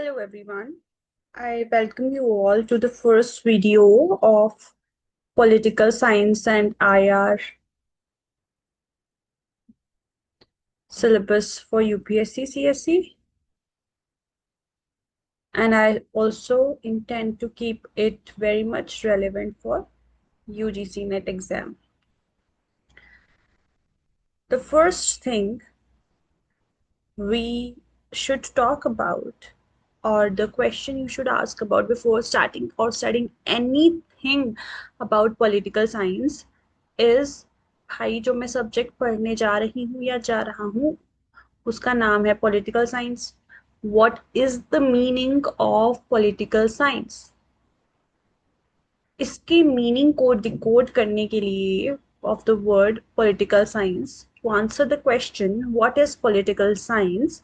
Hello everyone. I welcome you all to the first video of Political Science and IR syllabus for UPSC CSE, and I also intend to keep it very much relevant for UGC NET exam. The first thing we should talk about, or the question you should ask about before starting or studying anything about political science is, भाई जो मैं subject पढ़ने जा रही हूँ या जा रहा हूँ उसका नाम है political science. What is the meaning of political science? इसकी मीनिंग को डिकोड करने के लिए of the word political science, to answer the question what is political science,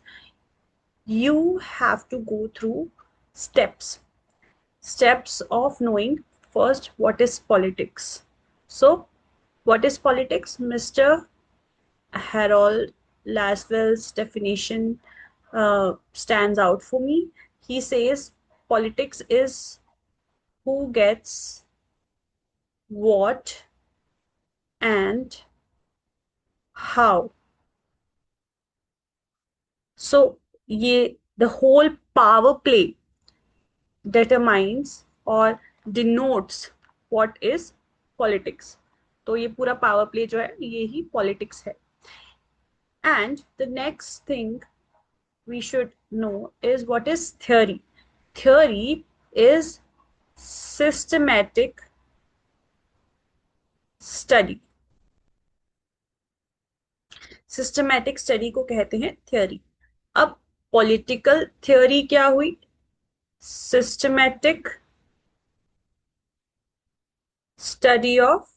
you have to go through steps of knowing first what is politics. So what is politics? Mr. Harold Laswell's definition stands out for me. He says politics is who gets what and how. So ये the whole power play determines or denotes what is politics. तो ये पूरा power play जो है ये ही politics है. And the next thing we should know is what is theory. Theory is systematic study. Systematic study को कहते हैं थ्योरी. अब पॉलिटिकल थ्योरी क्या हुई? Systematic study of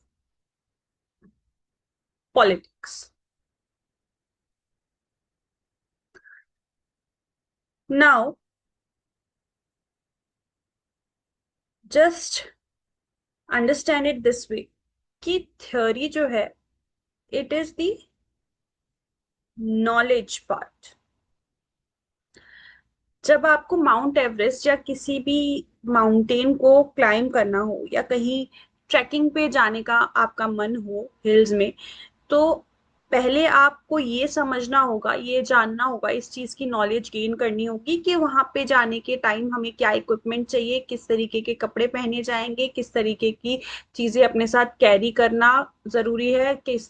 politics. Now just understand it this way कि theory जो है it is the knowledge part. जब आपको माउंट एवरेस्ट या किसी भी माउंटेन को क्लाइंब करना हो या कहीं ट्रैकिंग पे जाने का आपका मन हो हिल्स में, तो पहले आपको ये समझना होगा, ये जानना होगा, इस चीज की नॉलेज गेन करनी होगी कि वहां पे जाने के टाइम हमें क्या इक्विपमेंट चाहिए, किस तरीके के कपड़े पहने जाएंगे, किस तरीके की चीजें अपने साथ कैरी करना जरूरी है, किस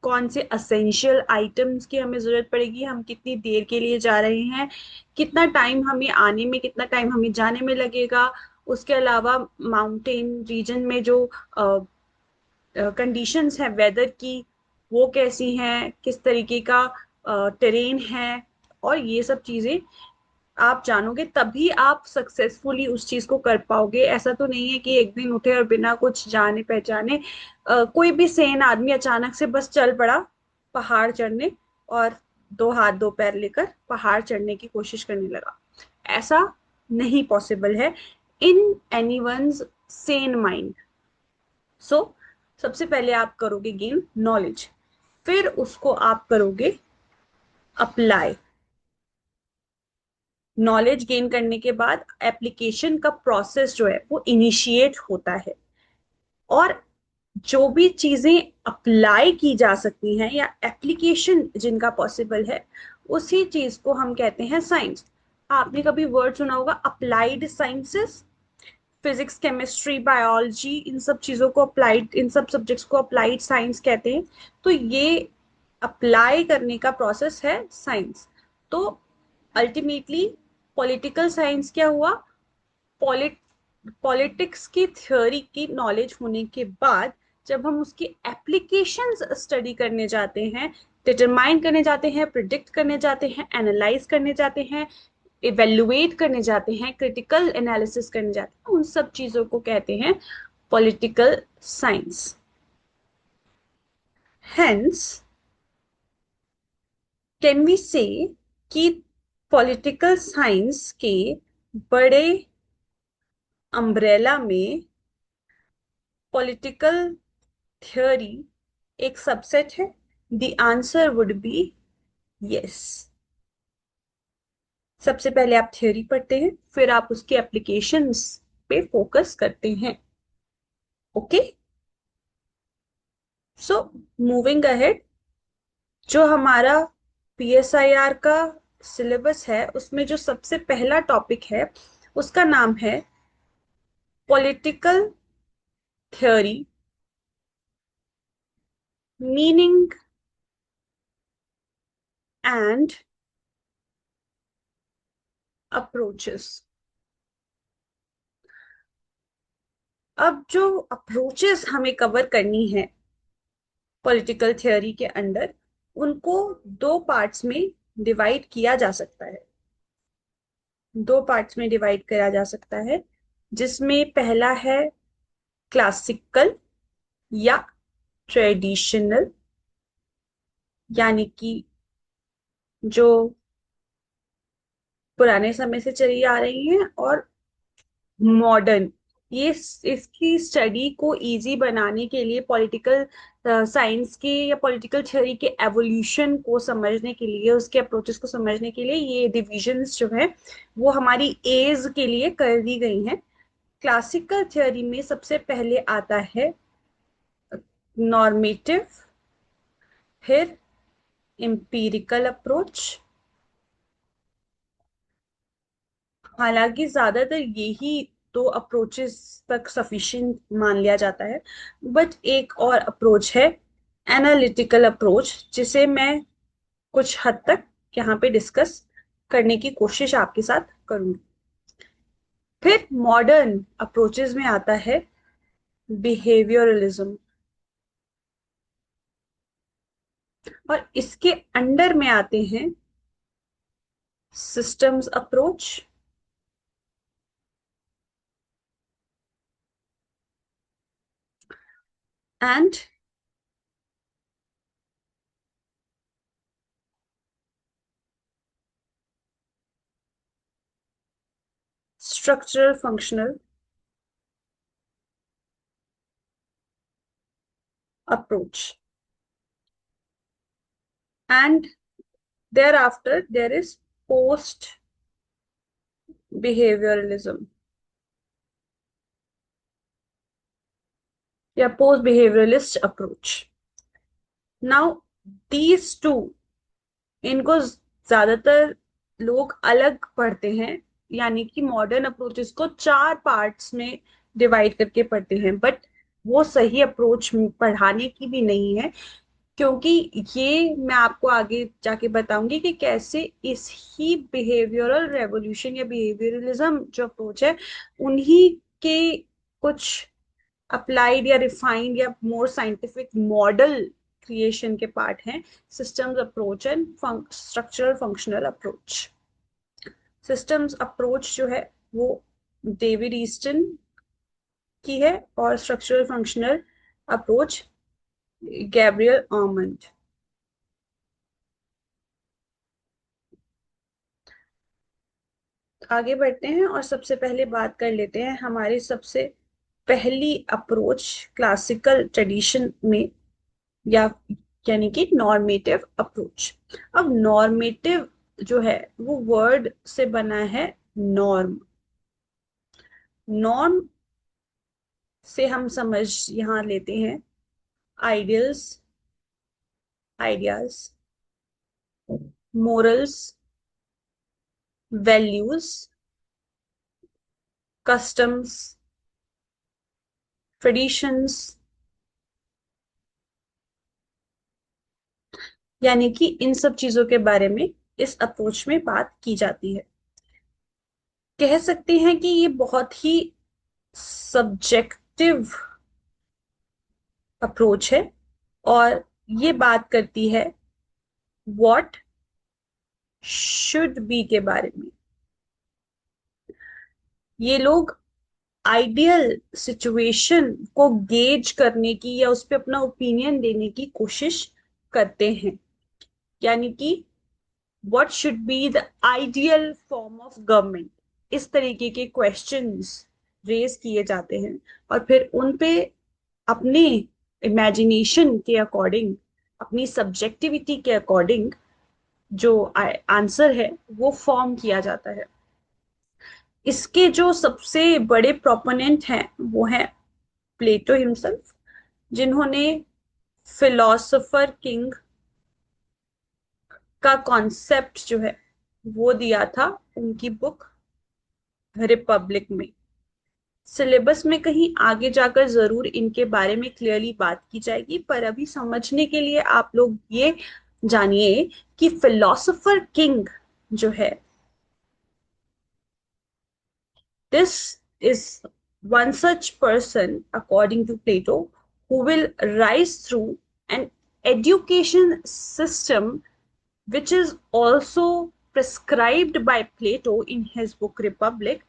कौन से असेंशियल आइटम्स की हमें जरूरत पड़ेगी, हम कितनी देर के लिए जा रहे हैं, कितना टाइम हमें आने में, कितना टाइम हमें जाने में लगेगा. उसके अलावा माउंटेन रीजन में जो कंडीशंस है वेदर की वो कैसी हैं, किस तरीके का टेरेन है, और ये सब चीजें आप जानोगे तभी आप सक्सेसफुली उस चीज को कर पाओगे. ऐसा तो नहीं है कि एक दिन उठे और बिना कुछ जाने पहचाने कोई भी सेन आदमी अचानक से बस चल पड़ा पहाड़ चढ़ने और दो हाथ दो पैर लेकर पहाड़ चढ़ने की कोशिश करने लगा. ऐसा नहीं पॉसिबल है इन एनीवन्स सेन माइंड. सो सबसे पहले आप करोगे गेन नॉलेज, फिर उसको आप करोगे अप्लाई. नॉलेज गेन करने के बाद एप्लीकेशन का प्रोसेस जो है वो इनिशिएट होता है. और जो भी चीजें अप्लाई की जा सकती हैं या एप्लीकेशन जिनका पॉसिबल है उसी चीज को हम कहते हैं साइंस. आपने कभी वर्ड सुना होगा applied sciences. Physics chemistry biology इन सब चीजों को अप्लाइड, इन सब सब्जेक्ट्स को अप्लाइड साइंस कहते हैं. तो ये अप्लाई करने का प्रोसेस है साइंस. तो अल्टीमेटली पॉलिटिकल साइंस क्या हुआ? पॉलिट पॉलिटिक्स की थ्योरी की नॉलेज होने के बाद जब हम उसकी एप्लीकेशंस स्टडी करने जाते हैं, डिटरमाइन करने जाते हैं, प्रिडिक्ट करने जाते हैं, एनालाइज करने जाते हैं, इवेल्युएट करने जाते हैं, क्रिटिकल एनालिसिस करने जाते हैं, उन सब चीजों को कहते हैं political science. Hence can we say कि पॉलिटिकल साइंस के बड़े अम्ब्रेला में पॉलिटिकल थ्योरी एक सबसेट है? The answer would be yes. सबसे पहले आप थ्योरी पढ़ते हैं, फिर आप उसके एप्लीकेशंस पे फोकस करते हैं। ओके, सो मूविंग अहेड, जो हमारा पीएसआईआर का सिलेबस है उसमें जो सबसे पहला टॉपिक है उसका नाम है political theory, meaning and approaches. अब जो अप्रोचेस हमें कवर करनी है पॉलिटिकल थ्योरी के अंदर, उनको दो पार्ट्स में डिवाइड किया जा सकता है। दो पार्ट्स में डिवाइड करा जा सकता है, जिसमें पहला है क्लासिकल या ट्रेडिशनल, यानी कि जो पुराने समय से चली आ रही हैं, और मॉडर्न। ये इसकी स्टडी को इजी बनाने के लिए, पॉलिटिकल साइंस के या पॉलिटिकल थ्योरी के एवोल्यूशन को समझने के लिए, उसके अप्रोचेस को समझने के लिए ये डिविजन्स जो है वो हमारी एज के लिए कर दी गई हैं। क्लासिकल थ्योरी में सबसे पहले आता है नॉर्मेटिव, फिर एम्पिरिकल अप्रोच। हालांकि ज्यादातर यही दो अप्रोचेस तक सफिशिएंट मान लिया जाता है, बट एक और अप्रोच है एनालिटिकल अप्रोच, जिसे मैं कुछ हद तक यहाँ पे डिस्कस करने की कोशिश आपके साथ करूंगी। फिर मॉडर्न अप्रोचेस में आता है बिहेवियरलिज्म, और इसके अंडर में आते हैं systems approach and structural functional approach, and thereafter there is post behavioralism या post behavioralist approach. Now these two, इनको ज्यादातर लोग अलग पढ़ते हैं, यानी कि मॉडर्न अप्रोचेस को चार पार्ट्स में डिवाइड करके पढ़ते हैं, बट वो सही अप्रोच पढ़ाने की भी नहीं है, क्योंकि ये मैं आपको आगे जाके बताऊंगी कि कैसे इस ही बिहेवियरल रेवोल्यूशन या बिहेवियरलिज्म जो अप्रोच है, उन्हीं के कुछ अप्लाइड या रिफाइंड या मोर साइंटिफिक मॉडल क्रिएशन के पार्ट हैं systems approach and structural functional approach. Systems approach जो है वो डेविड ईस्टन की है, और structural functional approach Gabriel Armand. आगे बढ़ते हैं और सबसे पहले बात कर लेते हैं हमारी सबसे पहली अप्रोच क्लासिकल ट्रेडिशन में, या यानी कि नॉर्मेटिव अप्रोच। अब नॉर्मेटिव जो है वो वर्ड से बना है नॉर्म। नॉर्म से हम समझ यहां लेते हैं ideals, ideas, morals, values, customs, traditions, यानी कि इन सब चीजों के बारे में इस अप्रोच में बात की जाती है। कह सकते हैं कि ये बहुत ही सब्जेक्टिव अप्रोच है, और ये बात करती है व्हाट शुड बी के बारे में। ये लोग आइडियल सिचुएशन को गेज करने की या उस पर अपना ओपिनियन देने की कोशिश करते हैं, यानी कि what should be the ideal form of government, इस तरीके के क्वेश्चंस रेज किए जाते हैं, और फिर उन पे अपने इमेजिनेशन के अकॉर्डिंग, अपनी सब्जेक्टिविटी के अकॉर्डिंग जो आंसर है वो फॉर्म किया जाता है। इसके जो सबसे बड़े प्रोपोनेंट हैं वो है प्लेटो हिमसेल्फ, जिन्होंने फिलोसोफर किंग का कॉन्सेप्ट जो है वो दिया था उनकी बुक रिपब्लिक में। सिलेबस में कहीं आगे जाकर जरूर इनके बारे में क्लियरली बात की जाएगी, पर अभी समझने के लिए आप लोग ये जानिए कि फिलोसोफर किंग जो है, this is one such person, according to Plato, who will rise through an education system which is also prescribed by Plato in his book Republic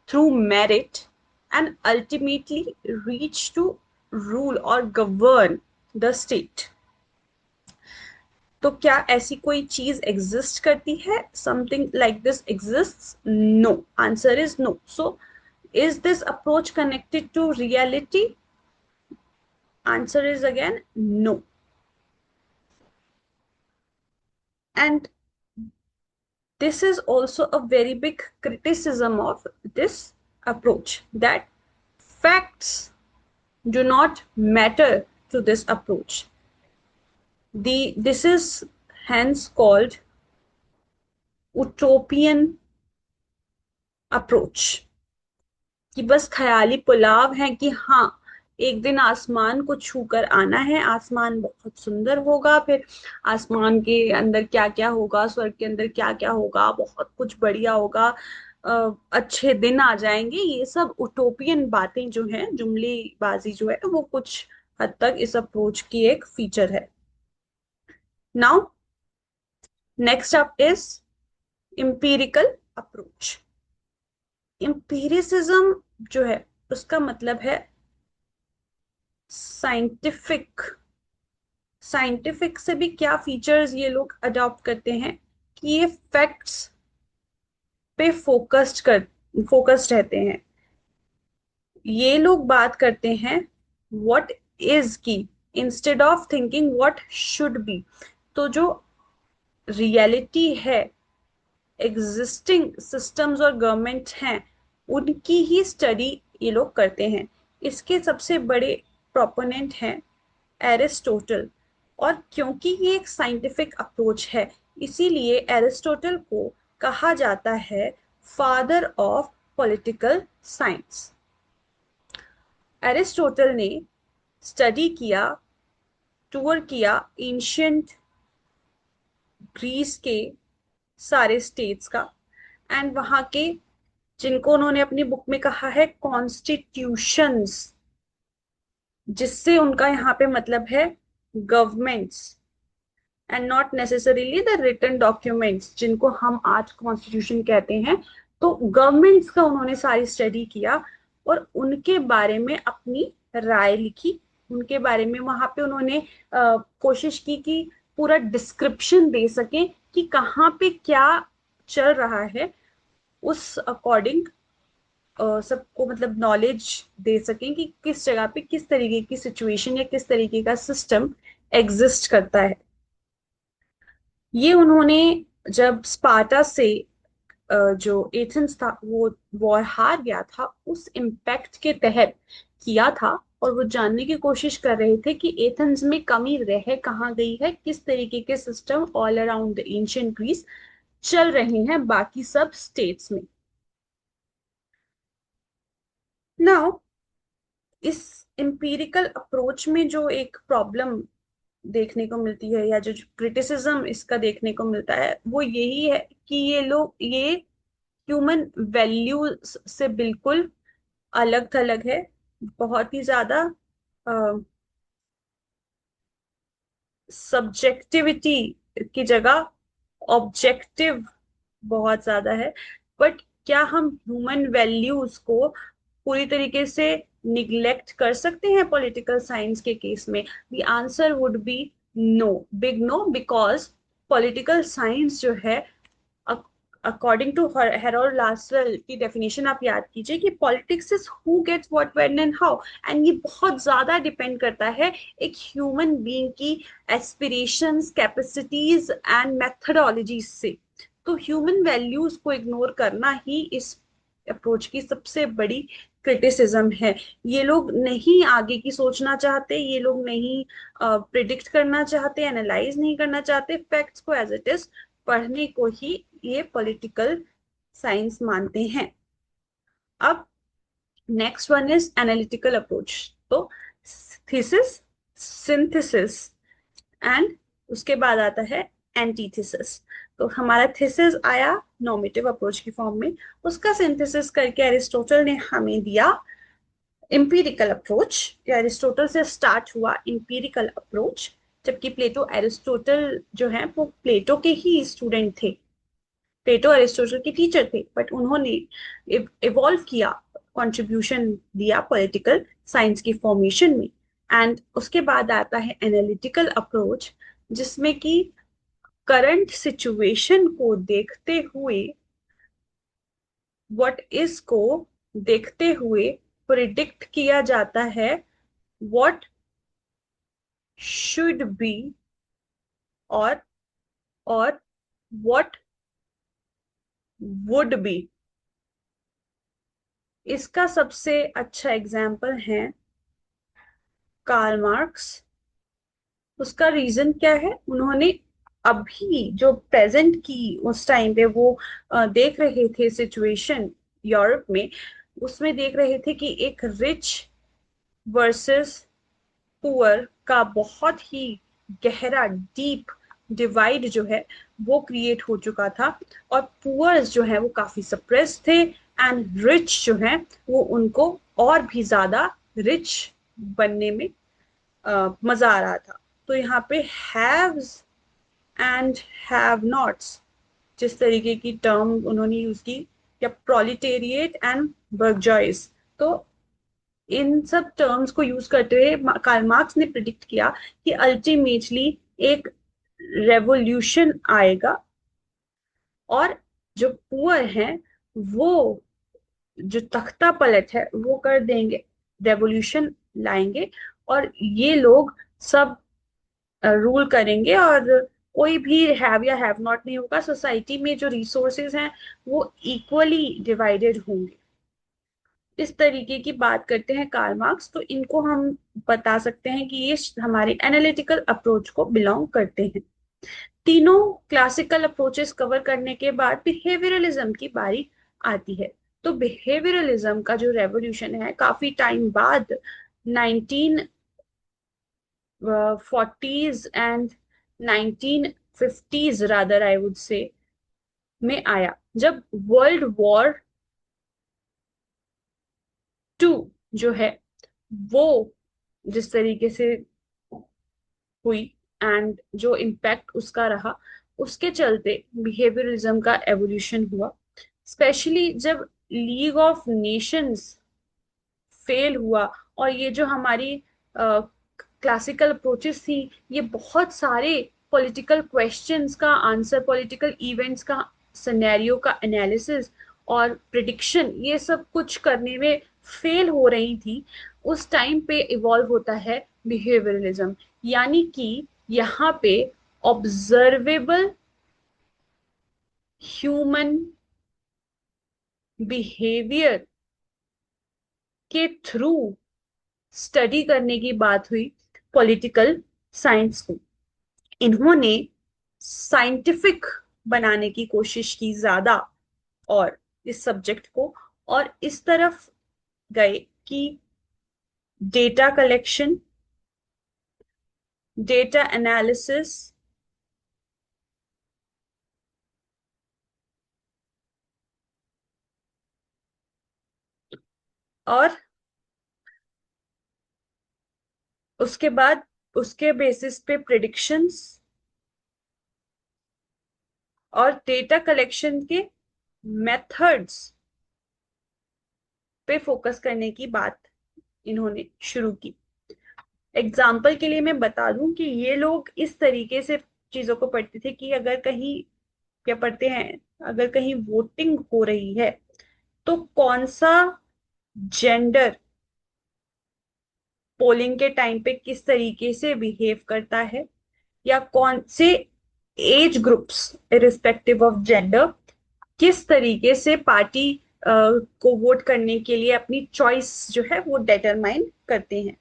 through merit and ultimately reach to rule or govern the state. तो क्या ऐसी कोई चीज exist करती है? Something like this exist? No, answer is no. So is this approach connected to reality? Answer is again no. And this is also a very big criticism of this approach, that facts do not matter to this approach. This is hence called utopian approach, कि बस ख्याली पुलाव है कि हाँ एक दिन आसमान को छूकर आना है, आसमान बहुत सुंदर होगा, फिर आसमान के अंदर क्या क्या होगा, स्वर्ग के अंदर क्या क्या होगा, बहुत कुछ बढ़िया होगा, अच्छे दिन आ जाएंगे। ये सब उटोपियन बातें जो हैं, जुमलेबाजी जो है, वो कुछ हद तक इस अप्रोच की एक फीचर है. Now next up is empirical approach. Empiricism जो है उसका मतलब है साइंटिफिक. साइंटिफिक से भी क्या फीचर्स ये लोग अडॉप्ट करते हैं कि ये फैक्ट्स पे फोकस्ड रहते हैं. ये लोग बात करते हैं व्हाट इज की, instead of thinking what should be. तो जो रियलिटी है, एग्जिस्टिंग सिस्टम्स और गवर्नमेंट हैं, उनकी ही स्टडी ये लोग करते हैं. इसके सबसे बड़े प्रोपोनेंट हैं एरिस्टोटल. और क्योंकि ये एक साइंटिफिक अप्रोच है, इसीलिए एरिस्टोटल को कहा जाता है father of political science. Aristotle ने स्टडी किया, टूर किया एंशियंट ग्रीस के सारे स्टेट्स का, एंड वहां के, जिनको उन्होंने अपनी बुक में कहा है कॉन्स्टिट्यूशंस, जिससे उनका यहाँ पे मतलब है governments, and not necessarily the written documents जिनको हम आज कॉन्स्टिट्यूशन कहते हैं. तो गवर्नमेंट्स का उन्होंने सारी स्टडी किया और उनके बारे में अपनी राय लिखी. उनके बारे में वहां पे उन्होंने कोशिश की कि पूरा डिस्क्रिप्शन दे सकें कि कहाँ पे क्या चल रहा है, उस अकॉर्डिंग सबको मतलब नॉलेज दे सकें कि किस जगह पे किस तरीके की सिचुएशन या किस तरीके का सिस्टम एग्जिस्ट करता है. ये उन्होंने जब स्पार्टा से जो एथेंस था वो वॉर हार गया था, उस इम्पैक्ट के तहत किया था. और वो जानने की कोशिश कर रहे थे कि एथेंस में कमी रह कहाँ गई है, किस तरीके के system all around the ancient Greece चल रहे हैं बाकी सब स्टेट्स में. नाउ इस एम्पिरिकल अप्रोच में जो एक प्रॉब्लम देखने को मिलती है, या जो क्रिटिसिज्म इसका देखने को मिलता है, वो यही है कि ये लोग ये ह्यूमन वैल्यूज से बिल्कुल अलग थलग है. बहुत ही ज्यादा सब्जेक्टिविटी की जगह ऑब्जेक्टिव बहुत ज्यादा है. बट क्या हम ह्यूमन वैल्यूज को पूरी तरीके से निग्लेक्ट कर सकते हैं पॉलिटिकल साइंस के केस में? The answer would be no, big no, because political science जो है अकॉर्डिंग टू हेरोल्ड लासवेल की डेफिनेशन आप याद कीजिए कि politics is who gets what when and how. And ये बहुत ज्यादा डिपेंड करता है एक ह्यूमन बीइंग की एस्पिरेशंस, कैपेसिटीज एंड मेथडोलॉजीज से। तो ह्यूमन वैल्यूज को इग्नोर करना ही इस अप्रोच की सबसे बड़ी क्रिटिसिज्म है। ये लोग नहीं आगे की सोचना चाहते, ये लोग नहीं प्रिडिक्ट करना चाहते, एनालाइज नहीं करना चाहते, फैक्ट्स को एज इट इज पढ़ने को ही ये पॉलिटिकल साइंस मानते हैं। अब next one is analytical approach. तो थीसिस, सिंथेसिस एंड उसके बाद आता है एंटीथेसिस। तो हमारा थीसिस आया नॉर्मेटिव अप्रोच की फॉर्म में, उसका सिंथेसिस करके एरिस्टोटल ने हमें दिया इंपीरिकल अप्रोच। एरिस्टोटल से स्टार्ट हुआ इंपीरिकल अप्रोच, जबकि प्लेटो, एरिस्टोटल जो है वो प्लेटो के ही स्टूडेंट थे, प्लेटो एरिस्टोटल के टीचर थे, बट उन्होंने इवॉल्व किया, कंट्रीब्यूशन दिया पॉलिटिकल साइंस की फॉर्मेशन में। एंड उसके बाद आता है एनालिटिकल अप्रोच, जिसमें कि करंट सिचुएशन को देखते हुए, व्हाट इज को देखते हुए प्रिडिक्ट किया जाता है व्हाट शुड बी, और और व्हाट वुड बी। इसका सबसे अच्छा एग्जाम्पल है कार्ल मार्क्स। उसका रीजन क्या है? उन्होंने अभी जो प्रेजेंट की उस टाइम पे वो देख रहे थे सिचुएशन यूरोप में, उसमें देख रहे थे कि एक रिच वर्सेस पुअर का बहुत ही गहरा, डीप डिवाइड जो है वो क्रिएट हो चुका था। और पुअर्स जो है वो काफी सप्रेस थे, एंड रिच जो है वो उनको और भी ज्यादा रिच बनने में मजा आ रहा था। तो यहाँ पे हैव्स एंड हैव नॉट्स जिस तरीके की टर्म उन्होंने यूज की, या प्रोलिटेरिएट एंड बर्जॉइस, तो इन सब टर्म्स को यूज करते हुए कार्ल मार्क्स ने प्रिडिक्ट किया कि अल्टीमेटली एक रेवोल्यूशन आएगा, और जो पुअर हैं वो जो तख्ता पलट है वो कर देंगे, रेवोल्यूशन लाएंगे, और ये लोग सब रूल करेंगे, और कोई भी हैव या हैव नॉट नहीं होगा। सोसाइटी में जो रिसोर्सेज हैं वो इक्वली डिवाइडेड होंगे। इस तरीके की बात करते हैं कार्ल मार्क्स। तो इनको हम बता सकते हैं कि ये हमारे एनालिटिकल अप्रोच को बिलोंग करते हैं। तीनों क्लासिकल अप्रोचेस कवर करने के बाद बिहेवियरलिज्म की बारी आती है। तो बिहेवियरलिज्म का जो रेवोल्यूशन है काफी टाइम बाद, 1940s and 1950s rather I would say, में आया, जब वर्ल्ड वॉर टू जो है वो जिस तरीके से हुई, एंड जो इम्पैक्ट उसका रहा, उसके चलते बिहेवियरलिज्म का एवोल्यूशन हुआ। स्पेशली जब लीग ऑफ नेशंस फेल हुआ, और ये जो हमारी क्लासिकल अप्रोचेस थी, ये बहुत सारे पॉलिटिकल क्वेश्चंस का आंसर, पॉलिटिकल इवेंट्स का सिनेरियो का एनालिसिस और प्रिडिक्शन, ये सब कुछ करने में फेल हो रही थी, उस टाइम पे इवॉल्व होता है बिहेवियरलिज्म। यानी कि यहाँ पे ऑब्जर्वेबल ह्यूमन बिहेवियर के थ्रू स्टडी करने की बात हुई पॉलिटिकल साइंस को। इन्होंने साइंटिफिक बनाने की कोशिश की ज्यादा, और इस सब्जेक्ट को, और इस तरफ गए कि डेटा कलेक्शन, डेटा एनालिसिस, और उसके बाद उसके बेसिस पे प्रिडिक्शंस, और डेटा कलेक्शन के मेथड्स पे फोकस करने की बात इन्होंने शुरू की। एग्जाम्पल के लिए मैं बता दूं कि ये लोग इस तरीके से चीजों को पढ़ते थे कि अगर कहीं क्या पढ़ते हैं, अगर कहीं वोटिंग हो रही है तो कौन सा जेंडर पोलिंग के टाइम पे किस तरीके से बिहेव करता है, या कौन से age groups irrespective of gender किस तरीके से पार्टी को वोट करने के लिए अपनी चॉइस जो है वो डिटरमाइन करते हैं।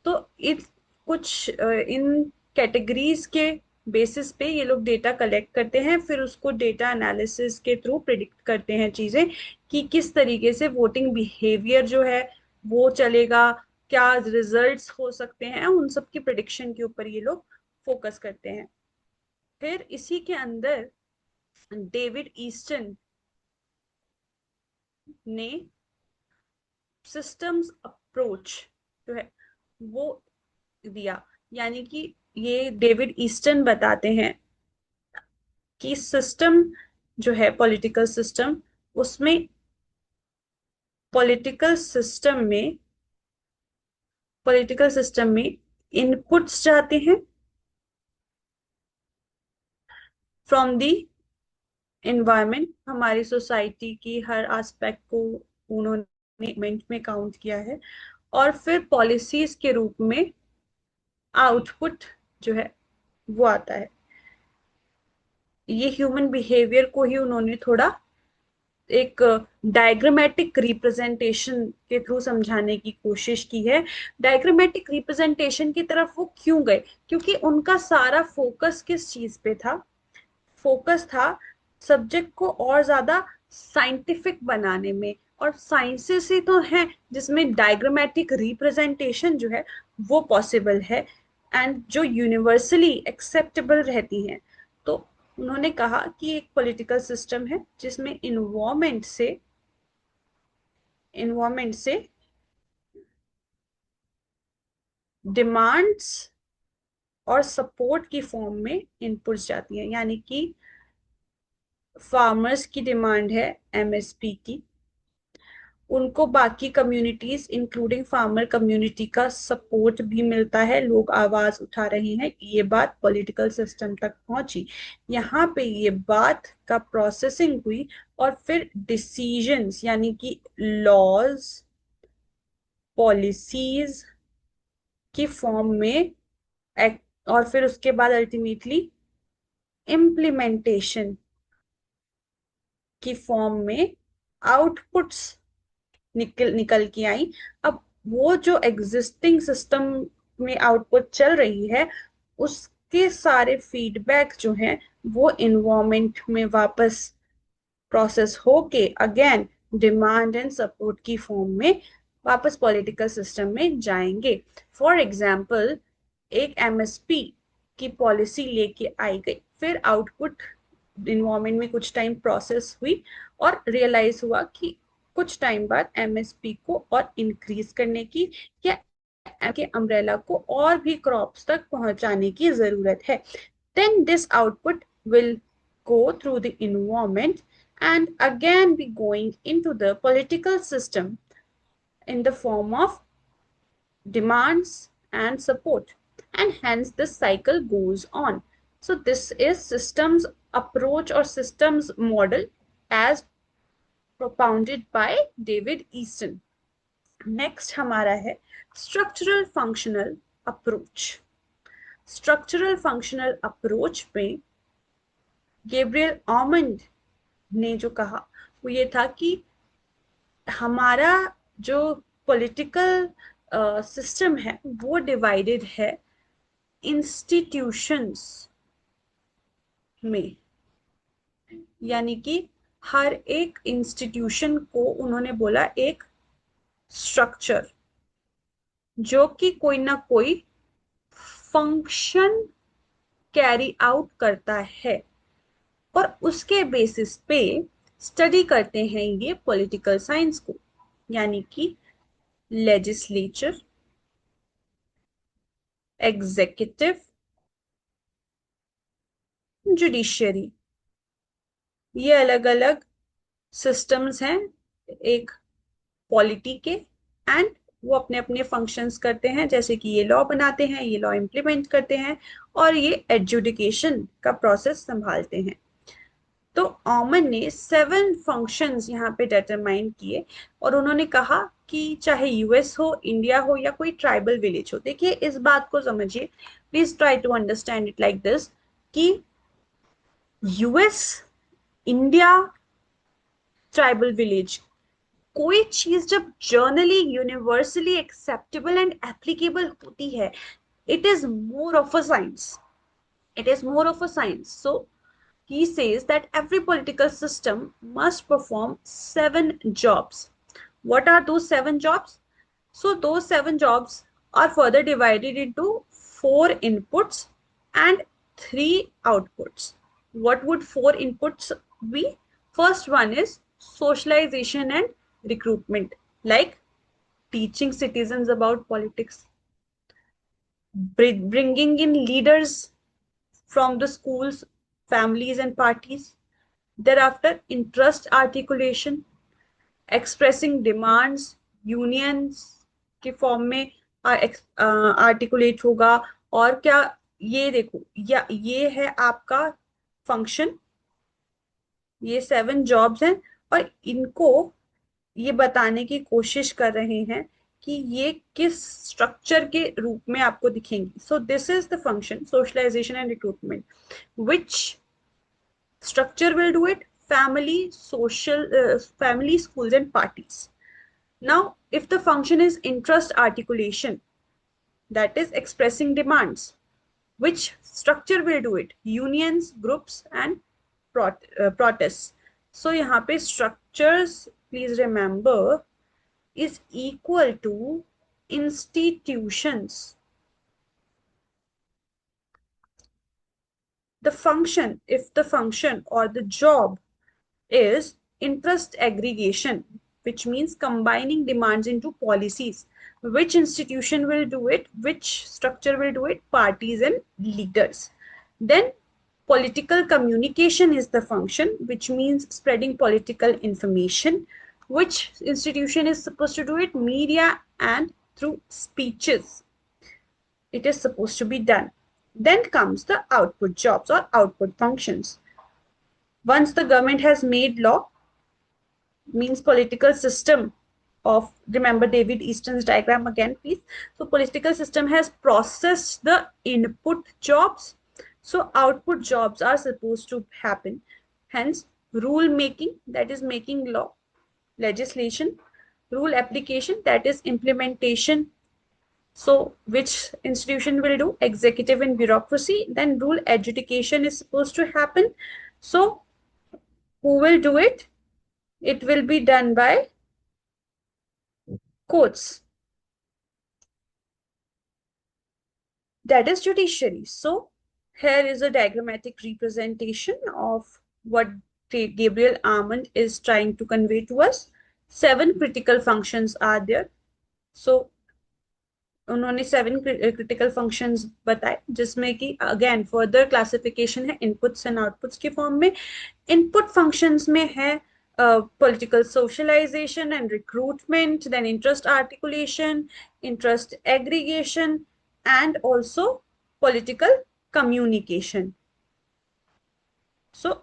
तो इस कुछ इन कैटेगरीज के बेसिस पे ये लोग डेटा कलेक्ट करते हैं, फिर उसको डेटा एनालिसिस के थ्रू प्रिडिक्ट करते हैं चीजें कि किस तरीके से वोटिंग बिहेवियर जो है वो चलेगा, क्या रिजल्ट्स हो सकते हैं, उन सब की प्रिडिक्शन के ऊपर ये लोग फोकस करते हैं। फिर इसी के अंदर डेविड ईस्टन ने सिस्टम्स अप्रोच जो है वो दिया। यानी कि ये डेविड ईस्टन बताते हैं कि सिस्टम जो है पॉलिटिकल सिस्टम, उसमें पॉलिटिकल सिस्टम में पॉलिटिकल सिस्टम में इनपुट्स जाते हैं फ्रॉम द एनवायरमेंट, हमारी सोसाइटी की हर एस्पेक्ट को उन्होंने इवेंट में काउंट किया है, और फिर पॉलिसीज के रूप में आउटपुट जो है वो आता है। ये ह्यूमन बिहेवियर को ही उन्होंने थोड़ा एक डायग्रामेटिक रिप्रेजेंटेशन के थ्रू समझाने की कोशिश की है। डायग्रामेटिक रिप्रेजेंटेशन की तरफ वो क्यों गए, क्योंकि उनका सारा फोकस किस चीज पे था, फोकस था सब्जेक्ट को और ज्यादा साइंटिफिक बनाने में। और साइंसेस ही तो है जिसमें डायग्रामेटिक रिप्रेजेंटेशन जो है वो पॉसिबल है एंड जो यूनिवर्सली एक्सेप्टेबल रहती हैं। तो उन्होंने कहा कि एक पॉलिटिकल सिस्टम है जिसमें इन्वायरमेंट से डिमांड्स और सपोर्ट की फॉर्म में इनपुट्स जाती है। यानी कि फार्मर्स की डिमांड है एमएसपी की, उनको बाकी कम्युनिटीज इंक्लूडिंग फार्मर कम्युनिटी का सपोर्ट भी मिलता है, लोग आवाज उठा रहे हैं, ये बात पॉलिटिकल सिस्टम तक पहुंची, यहाँ पे ये बात का प्रोसेसिंग हुई, और फिर डिसीजंस यानी कि लॉज पॉलिसीज की फॉर्म में और फिर उसके बाद अल्टीमेटली इम्प्लीमेंटेशन की फॉर्म में आउटपुट्स निकल निकल के आई। अब वो जो एग्जिस्टिंग सिस्टम में आउटपुट चल रही है उसके सारे फीडबैक जो हैं वो इन्वायरमेंट में वापस प्रोसेस होके अगेन डिमांड एंड सपोर्ट की फॉर्म में वापस पॉलिटिकल सिस्टम में जाएंगे। फॉर एग्जाम्पल, एक एमएसपी की पॉलिसी लेके आई गई, फिर आउटपुट इन्वायरमेंट में कुछ टाइम प्रोसेस हुई और रियलाइज हुआ कि कुछ टाइम बाद एमएसपी को और इंक्रीज करने की या के अम्ब्रेला को और भी क्रॉप्स तक पहुंचाने की जरूरत है। then this output will go through the environment and again be going into the political system in the form of demands and support, and hence this cycle goes on. So this is systems approach or systems model as propounded by David Easton. Next हमारा है structural functional approach. Structural functional approach में Gabriel ऑमंड ने जो कहा वो ये था कि हमारा जो पॉलिटिकल सिस्टम है वो डिवाइडेड है इंस्टीट्यूशंस में। यानी कि हर एक इंस्टीट्यूशन को उन्होंने बोला एक स्ट्रक्चर जो कि कोई ना कोई फंक्शन कैरी आउट करता है, और उसके बेसिस पे स्टडी करते हैं ये पॉलिटिकल साइंस को। यानी कि लेजिस्लेचर, एग्जीक्यूटिव, जुडिशियरी, ये अलग अलग सिस्टम्स हैं एक पॉलिटी के, एंड वो अपने अपने फंक्शंस करते हैं, जैसे कि ये लॉ बनाते हैं, ये लॉ इम्प्लीमेंट करते हैं, और ये एडजुडिकेशन का प्रोसेस संभालते हैं। तो ऑमन ने 7 फंक्शंस यहाँ पे डिटरमाइन किए और उन्होंने कहा कि चाहे यूएस हो, इंडिया हो या कोई ट्राइबल विलेज हो, देखिए इस बात को समझिए, please try to understand it like this कि यूएस, इंडिया, ट्राइबल विलेज, कोई चीज जब generally universally acceptable and applicable होती है, it is more of a science, it is more of a science. So he says that every political system must perform 7 jobs. What are those 7 jobs? So those 7 jobs are further divided into 4 inputs and 3 outputs. What would 4 inputs be? First one is socialization and recruitment, like teaching citizens about politics, bringing in leaders from the schools, families, and parties. Thereafter, interest articulation, expressing demands, unions के form में articulate होगा। और क्या, ये देखो, या ये है आपका फंक्शन, ये 7 जॉब्स हैं और इनको ये बताने की कोशिश कर रहे हैं कि ये किस स्ट्रक्चर के रूप में आपको दिखेंगी। So this is the function socialisation and recruitment, which structure will do it? Family, social, family, schools, and parties. Now if the function is interest articulation, that is expressing demands, which structure will do it? Unions, groups, and protests. So यहाँ पे structures, please remember, is equal to institutions. The function, if the function or the job is interest aggregation, which means combining demands into policies, which institution will do it? Which structure will do it? Parties and leaders. Then political communication is the function, which means spreading political information. Which institution is supposed to do it? Media and through speeches it is supposed to be done. Then comes the output jobs or output functions. Once the government has made law, means political system of, remember David Easton's diagram again please. So political system has processed the input jobs, so output jobs are supposed to happen. Hence rule making, that is making law, legislation, rule application, that is implementation. So which institution will do? Executive and bureaucracy. Then rule adjudication is supposed to happen. So who will do it? It will be done by courts, that is judiciary. So here is a diagrammatic representation of what Gabriel Armand is trying to convey to us. 7 critical functions are there. So उन्होंने 7 critical functions बताए, जिसमें कि again further classification है inputs and outputs के form में। Input functions में है political socialization and recruitment, then interest articulation, interest aggregation, and also political communication. So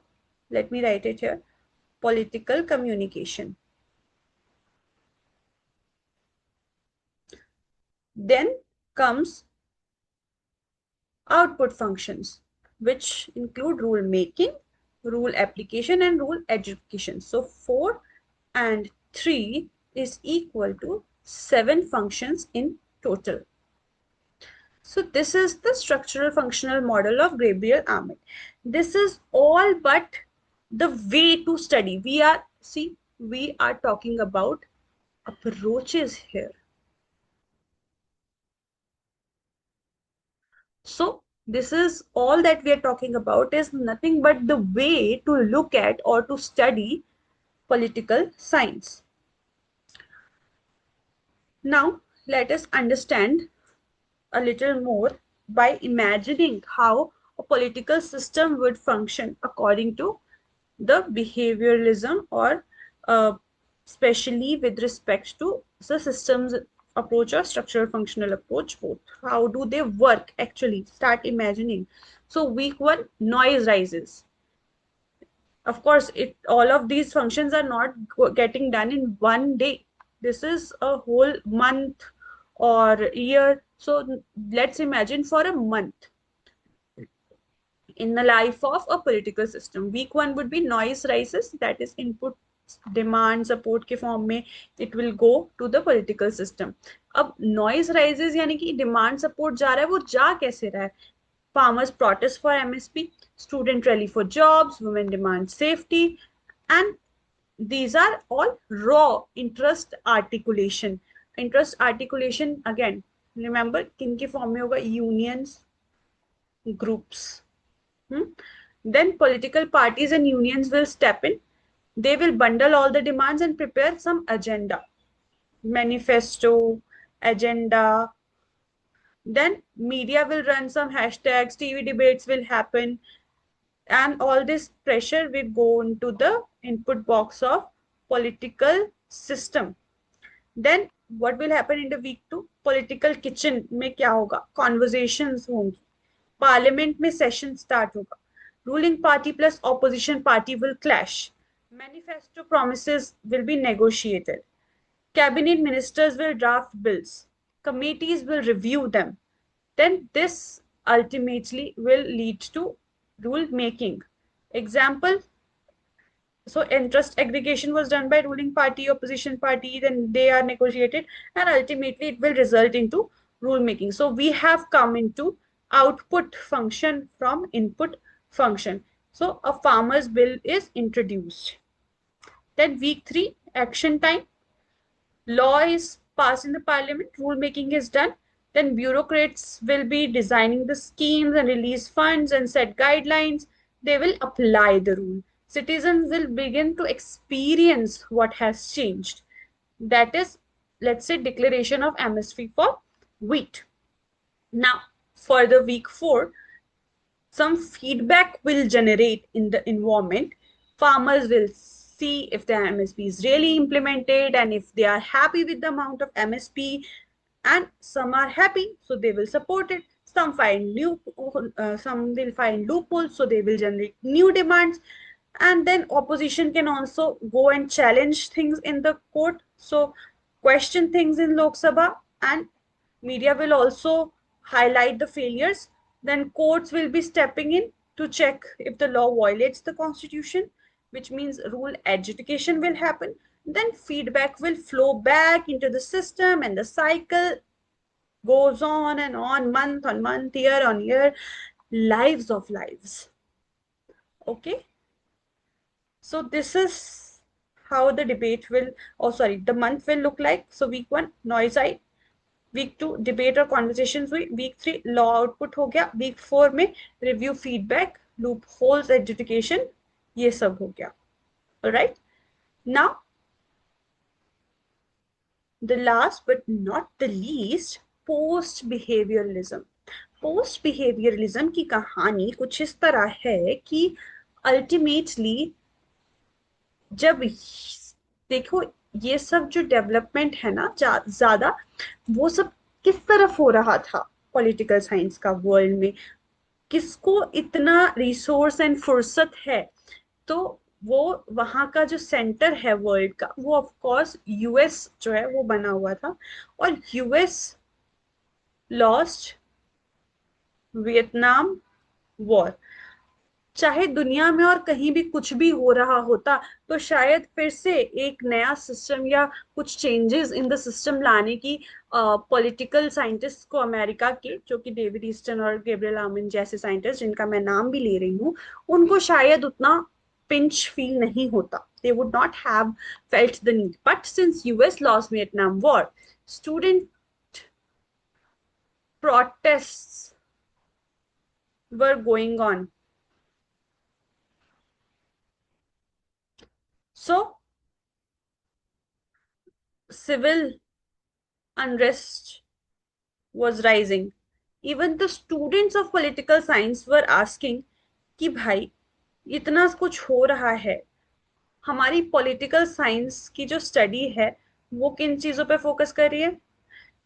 let me write it here, political communication. Then comes output functions, which include rule making, rule application, and rule education. So 4 and 3 is equal to 7 functions in total. So this is the structural functional model of Gabriel Armand. This is all but the way to study. We are talking about approaches here. So this is all that we are talking about, is nothing but the way to look at or to study political science. Now let us understand a little more by imagining how a political system would function according to the behavioralism, or especially with respect to the systems approach or structural functional approach, both. How do they work actually? Start imagining. So week 1, noise rises. Of course, it all of these functions are not getting done in one day. This is a whole month or year. So let's imagine for a month in the life of a political system. Week one would be noise rises, that is input demand support के form में it will go to the political system. अब noise rises यानी कि demand support जा रहा है, वो जा कैसे रहा है? Farmers protest for MSP, student rally for jobs, women demand safety, and these are all raw interest articulation. Interest articulation again, remember किन के फॉर्म में होगा? Unions, groups. Hmm? Then political parties and unions will step in. They will bundle all the demands and prepare some agenda, manifesto, agenda. Then media will run some hashtags, TV debates will happen, and all this pressure will go into the input box of political system. Then what will happen in the week two? Political kitchen में क्या होगा? Conversations होंगी. Parliament में session start होगा. Ruling party plus opposition party will clash. Manifesto promises will be negotiated. Cabinet ministers will draft bills. Committees will review them. Then this ultimately will lead to rule making. Example, so interest aggregation was done by ruling party, opposition party, then they are negotiated, and ultimately it will result into rule making. So we have come into output function from input function. So a farmer's bill is introduced. Then week three, action time. Law is passed in the parliament, rule making is done. Then bureaucrats will be designing the schemes and release funds and set guidelines. They will apply the rule. Citizens will begin to experience what has changed. That is, let's say, declaration of MSP for wheat. Now, for the week four, some feedback will generate in the environment. Farmers will see if the MSP is really implemented and if they are happy with the amount of MSP, and some are happy, so they will support it. Some will find loopholes, so they will generate new demands. And then opposition can also go and challenge things in the court, so question things in Lok Sabha, and media will also highlight the failures. Then courts will be stepping in to check if the law violates the constitution, which means rule adjudication will happen. Then feedback will flow back into the system, and the cycle goes on month, year on year, lives of lives. Okay, so this is how the debate will, oh sorry, the month will look like. So week one, noise आई. Week two debate और conversation हुई. Week three law output हो गया. Week four में review, feedback, loopholes education, ये सब हो गया. Right now the last but not the least, post behaviouralism. Post behaviouralism की कहानी कुछ इस तरह है कि अल्टीमेटली जब देखो ये सब जो डेवलपमेंट है ना ज्यादा, वो सब किस तरफ हो रहा था पॉलिटिकल साइंस का वर्ल्ड में, किसको इतना रिसोर्स एंड फुर्सत है, तो वो वहां का जो सेंटर है वर्ल्ड का, वो ऑफ कोर्स यूएस जो है वो बना हुआ था. और यूएस लॉस्ट वियतनाम वॉर. चाहे दुनिया में और कहीं भी कुछ भी हो रहा होता, तो शायद फिर से एक नया सिस्टम या कुछ चेंजेस इन द सिस्टम लाने की पॉलिटिकल साइंटिस्ट को, अमेरिका के, जो कि डेविड ईस्टन और गैब्रियल आर्मिन जैसे साइंटिस्ट, जिनका मैं नाम भी ले रही हूँ, उनको शायद उतना पिंच फील नहीं होता. they would not have felt the need. But since US lost Vietnam War, student protests were going on. So civil unrest was rising. Even the students of political science were asking कि भाई इतना कुछ हो रहा है, हमारी political science की जो स्टडी है वो किन चीजों पे फोकस कर रही है?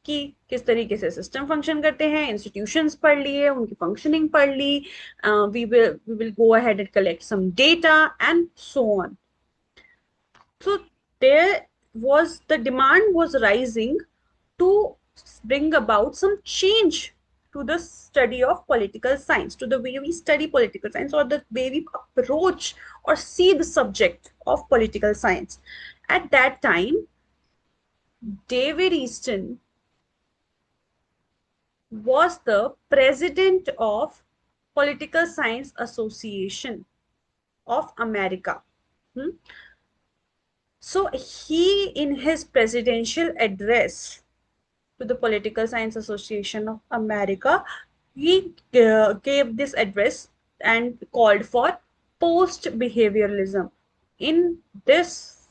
कि किस तरीके से सिस्टम फंक्शन करते हैं, इंस्टीट्यूशंस पढ़ लिए, उनकी फंक्शनिंग पढ़ ली, we will go ahead and collect some data and so on. So there was the demand was rising to bring about some change to the study of political science, to the way we study political science, or the way we approach or see the subject of political science. At that time, David Easton was the president of Political Science Association of America. Hmm? So he, in his presidential address to the Political Science Association of America, he gave this address and called for post-behavioralism. In this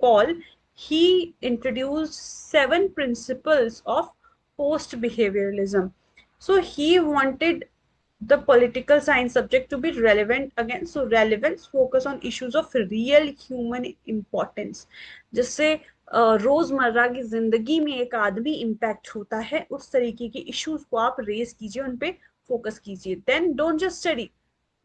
call, he introduced 7 principles of post-behavioralism. So he wanted the political science subject to be relevant again. So relevance focus on issues of real human importance, जिससे रोजमर्रा की जिंदगी में एक आदमी impact होता है, उस तरीके के इश्यूज को आप रेज कीजिए, उन पे फोकस कीजिए. Then don't just study,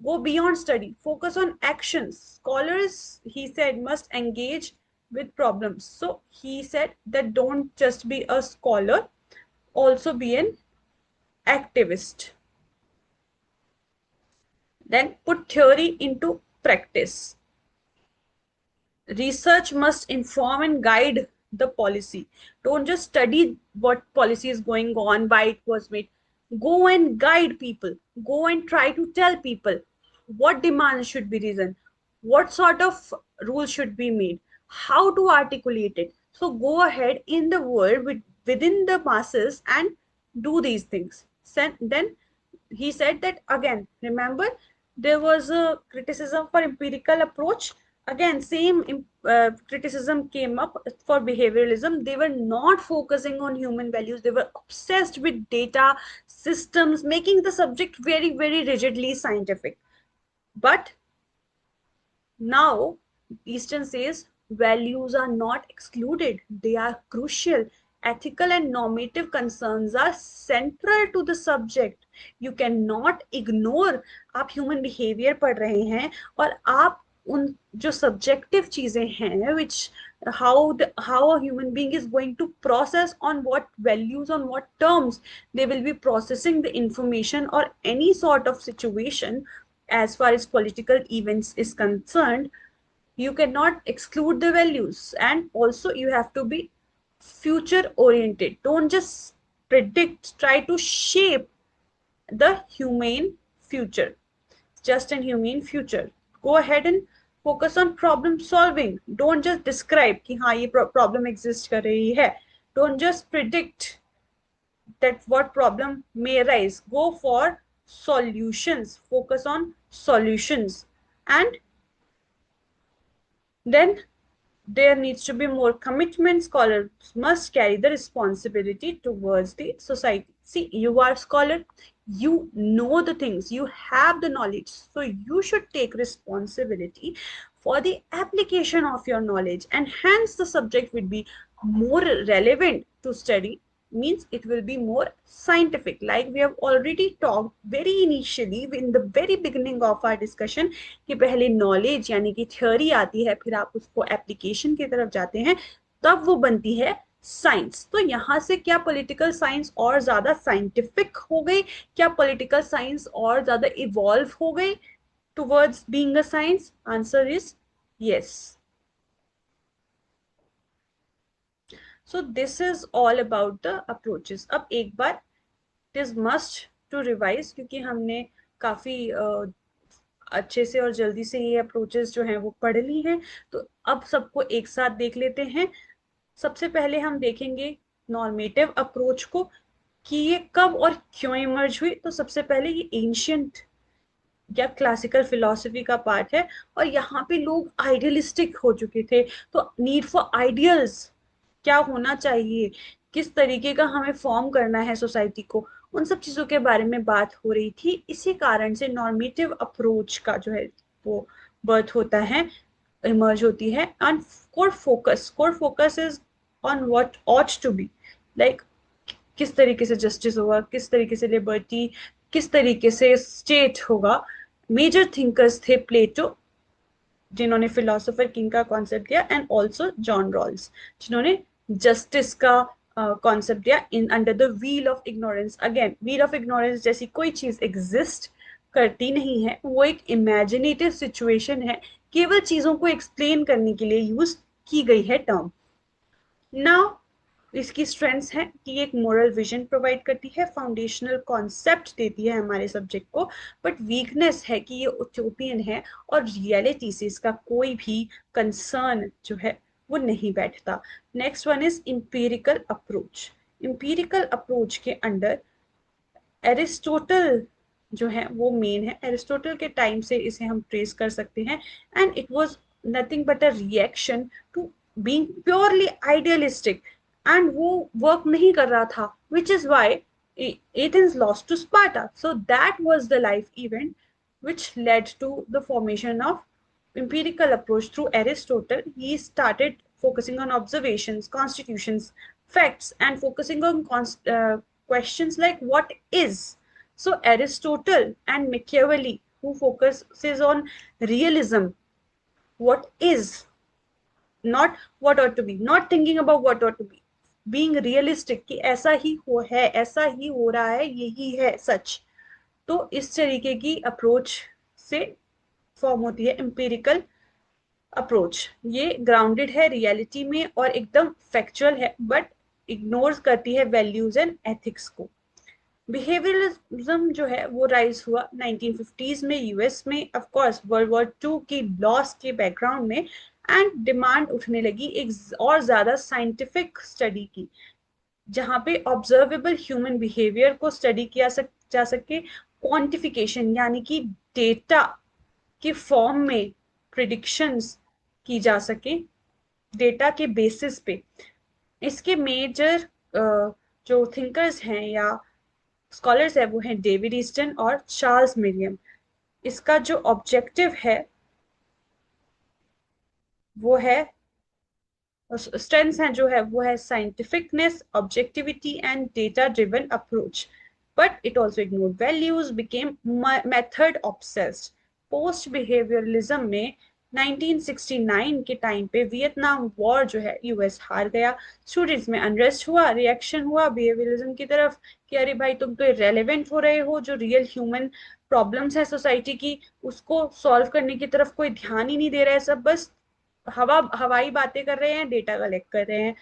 go beyond study, focus on actions. Scholars, he said, must engage with problems. So he said that don't just be a scholar, also be an activist. Then put theory into practice. Research must inform and guide the policy. Don't just study what policy is going on, why it was made. Go and guide people. Go and try to tell people what demands should be risen, what sort of rules should be made, how to articulate it. So go ahead in the world within the masses and do these things. Then he said that again, remember, there was a criticism for empirical approach. Again, same criticism came up for behavioralism. They were not focusing on human values. They were obsessed with data, systems, making the subject very, very rigidly scientific. But now Easton says values are not excluded, they are crucial. Ethical and normative concerns are central to the subject. You cannot ignore. आप human behavior पढ़ रहे हैं और आप उन जो subjective चीजें हैं, which how a human being is going to process, on what values, on what terms they will be processing the information or any sort of situation as far as political events is concerned, you cannot exclude the values. And also you have to be future oriented. Don't just predict, try to shape the humane future, just an humane future. Go ahead and focus on problem solving. Don't just describe कि हाँ ये problem exist कर रही है. Don't just predict that what problem may arise. Go for solutions. Focus on solutions. And then there needs to be more commitment. Scholars must carry the responsibility towards the society. See, you are a scholar, you know the things, you have the knowledge, so you should take responsibility for the application of your knowledge, and hence the subject will be more relevant to study, means it will be more scientific. Like we have already talked very initially in the very beginning of our discussion कि पहले knowledge यानी कि theory आती है, फिर आप उसको application की तरफ जाते हैं, तब वो बनती है साइंस. तो यहाँ से क्या पॉलिटिकल साइंस और ज्यादा साइंटिफिक हो गई, क्या पॉलिटिकल साइंस और ज्यादा इवॉल्व हो गई towards being a science? Answer is yes. So this is all about the approaches. अब एक बार it is must to revise, क्योंकि हमने काफी अच्छे से और जल्दी से ये अप्रोचेस जो हैं वो पढ़ ली हैं. तो अब सबको एक साथ देख लेते हैं. सबसे पहले हम देखेंगे नॉर्मेटिव अप्रोच को कि ये कब और क्यों इमर्ज हुई. तो सबसे पहले ये एंशियंट या क्लासिकल फिलॉसफी का पार्ट है, और यहाँ पे लोग आइडियलिस्टिक हो चुके थे. तो नीड फॉर आइडियल्स, क्या होना चाहिए, किस तरीके का हमें फॉर्म करना है सोसाइटी को, उन सब चीजों के बारे में बात हो रही थी. इसी कारण से नॉर्मेटिव अप्रोच का जो है वो बर्थ होता है, इमर्ज होती है. And core focus is on what ought to be. Like किस तरीके से जस्टिस होगा, किस तरीके से लिबर्टी, किस तरीके से स्टेट होगा। मेजर थिंकर्स थे प्लेटो, जिन्होंने फिलोसोफर किंग का कॉन्सेप्ट दिया, एंड ऑल्सो जॉन रॉल्स, जिन्होंने जस्टिस का कॉन्सेप्ट दिया in under the wheel of ignorance. Again, wheel of ignorance जैसी कोई चीज एग्जिस्ट करती नहीं है, वो एक इमेजिनेटिव सिचुएशन है, केवल चीजों को एक्सप्लेन करने के लिए यूज की गई है टर्म। नाउ, इसकी स्ट्रेंथ्स हैं कि एक मोरल विजन प्रोवाइड करती है, फाउंडेशनल कॉन्सेप्ट देती है हमारे सब्जेक्ट को, बट वीकनेस है कि ये उटोपियन है और रियलिटी से इसका कोई भी कंसर्न जो है वो नहीं बैठता। Next one is empirical approach. Empirical approach के अंडर एरिस्टोटल जो है वो मेन है, एरिस्टोटल के टाइम से इसे हम ट्रेस कर सकते हैं, and it was nothing but a reaction to being purely idealistic, and वो वर्क नहीं कर रहा था, which is why Athens lost to Sparta. So that was the life event which led to the formation of empirical approach through Aristotle. He started focusing on observations, constitutions, facts, and focusing on questions like what is. So Aristotle and Machiavelli, who focuses on realism, what is, not what ought to be, not thinking about what ought to be, being realistic कि ऐसा ही हो है, ऐसा ही हो रहा है, यही है सच। तो इस तरीके की अप्रोच से फॉर्म होती है एम्पिरिकल अप्रोच। ये ग्राउंडेड है रियलिटी में और एकदम फैक्चुअल है, बट इग्नोर करती है वैल्यूज एंड एथिक्स को। बिहेवियरलिज्म जो है वो राइज हुआ 1950s में यूएस में, of course world war two की लॉस के बैकग्राउंड में, एंड डिमांड उठने लगी एक और ज्यादा साइंटिफिक स्टडी की, जहां पे ऑब्जर्वेबल ह्यूमन बिहेवियर को स्टडी किया जा सके, क्वांटिफिकेशन यानी कि डेटा के फॉर्म में प्रिडिक्शंस की जा सके डेटा के बेसिस पे। इसके मेजर जो थिंकर्स हैं या स्कॉलर्स है वो हैं डेविड ईस्टन और चार्ल्स मिरियम। इसका जो ऑब्जेक्टिव है वो है, स्ट्रेंथ्स हैं जो है वो है scientificness, objectivity and data driven approach, but it also ignore values, became method obsessed. Post behaviouralism में 1969 के टाइम पे वियतनाम वॉर जो है यूएस हार गया, स्टूडेंट्स में अनरेस्ट हुआ, रिएक्शन हुआ बिहेवियरलिज्म की तरफ कि अरे भाई तुम तो इरेलीवेंट हो रहे हो, जो रियल ह्यूमन प्रॉब्लम्स है सोसाइटी की उसको सॉल्व करने की तरफ कोई ध्यान ही नहीं दे रहा है, सब बस हवाई बातें कर रहे हैं, डेटा कलेक्ट कर रहे हैं,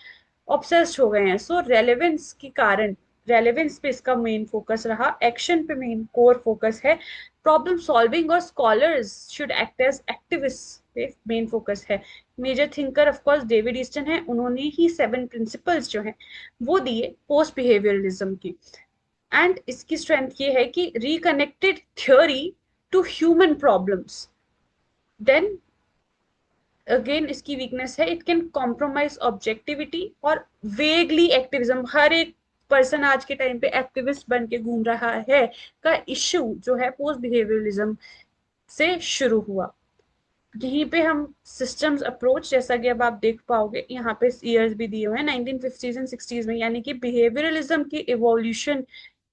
ऑब्सेस्ड हो गए हैं। सो रेलेवेंस के कारण, रेलेवेंस पे इसका मेन फोकस रहा, एक्शन पे मेन कोर फोकस है, प्रॉब्लम सॉल्विंग और scholars should act as activist पे मेन फोकस है। Major thinker of course David Easton है, उन्होंने ही 7 प्रिंसिपल्स जो हैं वो दिए पोस्ट बिहेवियरलिज्म की, एंड इसकी स्ट्रेंथ ये है कि reconnected theory to human problems. Then again इसकी वीकनेस है, इट कैन कॉम्प्रोमाइज ऑब्जेक्टिविटी और वेगली एक्टिविज्म, हर एक पर्सन आज के टाइम पे एक्टिविस्ट बन के घूम रहा है का इश्यू जो है पोस्ट बिहेवियरलिज्म से शुरू हुआ। यहीं पे हम सिस्टम्स अप्रोच, जैसा कि अब आप देख पाओगे यहाँ पे ईयर्स भी दिए हुए हैं 1950s एंड 60s में, यानी कि बिहेवियरलिज्म की इवोल्यूशन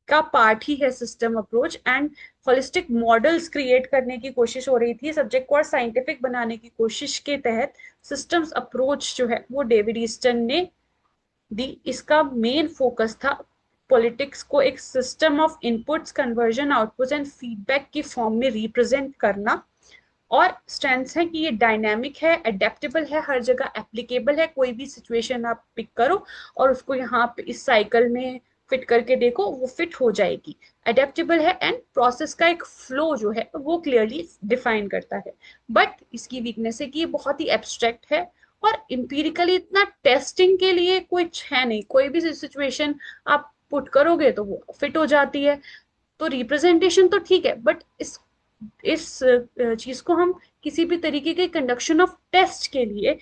का पार्ट ही है system approach, and holistic models create करने की कोशिश हो रही थी सब्जेक्ट को और साइंटिफिक बनाने की कोशिश के तहत सिस्टम्स अप्रोच जो है वो डेविड ईस्टन ने दी। इसका मेन फोकस था पॉलिटिक्स को एक system of inputs, conversion, outputs and feedback की फॉर्म में रिप्रेजेंट करना, और स्ट्रेंथ्स है कि ये डायनामिक है, एडेप्टेबल है, हर जगह एप्लीकेबल है, कोई भी सिचुएशन आप पिक करो और उसको यहाँ पे इस साइकिल में फिट करके देखो वो फिट हो जाएगी, एडेप्टेबल है, एंड प्रोसेस का एक फ्लो जो है वो क्लियरली डिफाइन करता है। बट इसकी वीकनेस है कि ये बहुत ही एब्स्ट्रैक्ट है और इम्पीरिकली इतना टेस्टिंग के लिए कुछ है नहीं, कोई भी सिचुएशन आप पुट करोगे तो वो फिट हो जाती है। तो रिप्रेजेंटेशन तो ठीक है, बट इस चीज को हम किसी भी तरीके के कंडक्शन ऑफ टेस्ट के लिए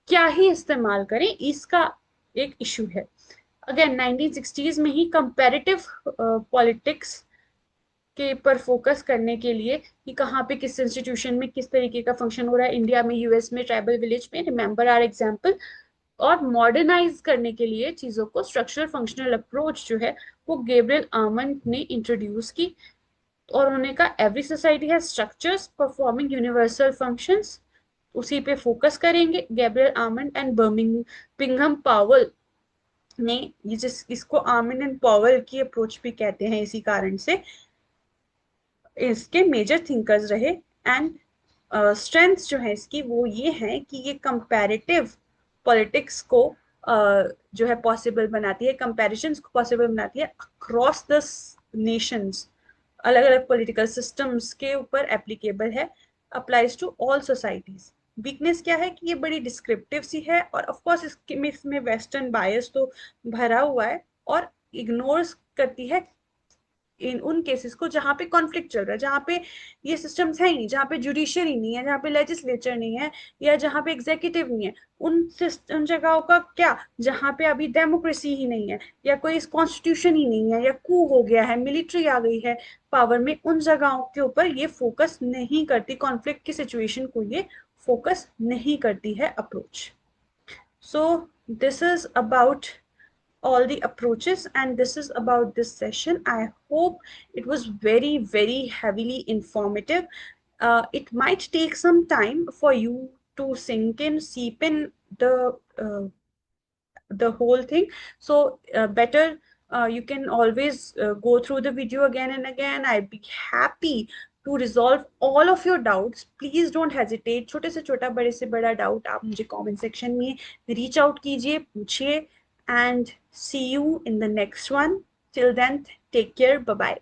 क्या ही इस्तेमाल करें, इसका एक इशू है। अगेन 1960s में ही कंपैरेटिव पॉलिटिक्स के पर फोकस करने के लिए कि कहाँ पे किस इंस्टीट्यूशन में किस तरीके का फंक्शन हो रहा है, इंडिया में, यूएस में, ट्राइबल विलेज में, रिमेंबर आर एग्जाम्पल, और मॉडर्नाइज करने के लिए चीजों को स्ट्रक्चरल फंक्शनल अप्रोच जो है वो गैब्रियल आर्मंड ने इंट्रोड्यूस की। और उन्होंने कहा every society has structures performing universal functions, उसी पे फोकस करेंगे। गैब्रियल आर्मंड एंड बिंघम पावल ने ये जिस इसको आर्मंड एंड पावल की अप्रोच भी कहते हैं इसी कारण से, इसके मेजर थिंकर्स रहे। एंड स्ट्रेंथ जो है इसकी वो ये है कि ये कंपैरेटिव पॉलिटिक्स को जो है पॉसिबल बनाती है, कंपैरिजंस को पॉसिबल बनाती है अक्रॉस द नेशंस, अलग अलग पॉलिटिकल सिस्टम्स के ऊपर एप्लीकेबल है, applies to all societies. Weakness क्या है कि ये बड़ी डिस्क्रिप्टिव सी है, और ऑफ कोर्स इसमें वेस्टर्न बायस तो भरा हुआ है, और इग्नोर्स करती है इन उन केसेस को जहां पे कॉन्फ्लिक्ट चल रहा है, जहां पे ये सिस्टम्स है ही नहीं, जहां पे जुडिशरी नहीं है, जहां पे लेजिस्लेचर नहीं है, या जहां पे एग्जीक्यूटिव नहीं है, उन जगहों का क्या, जहां पे अभी डेमोक्रेसी ही नहीं है, या कोई कॉन्स्टिट्यूशन ही नहीं है, या कू हो गया है, मिलिट्री आ गई है पावर में, उन जगहों के ऊपर ये फोकस नहीं करती, कॉन्फ्लिक्ट की सिचुएशन को ये फोकस नहीं करती है approach. So this is about all the approaches, and this is about this session. I hope it was very, very heavily informative. It might take some time for you to sink in, seep in the whole thing. So better you can always go through the video again and again. I'd be happy to resolve all of your doubts. Please don't hesitate. छोटे से छोटा बड़े से बड़ा doubt आप मुझे comment section में reach out कीजिए, पूछिए। And see you in the next one. Till then, take care. Bye bye.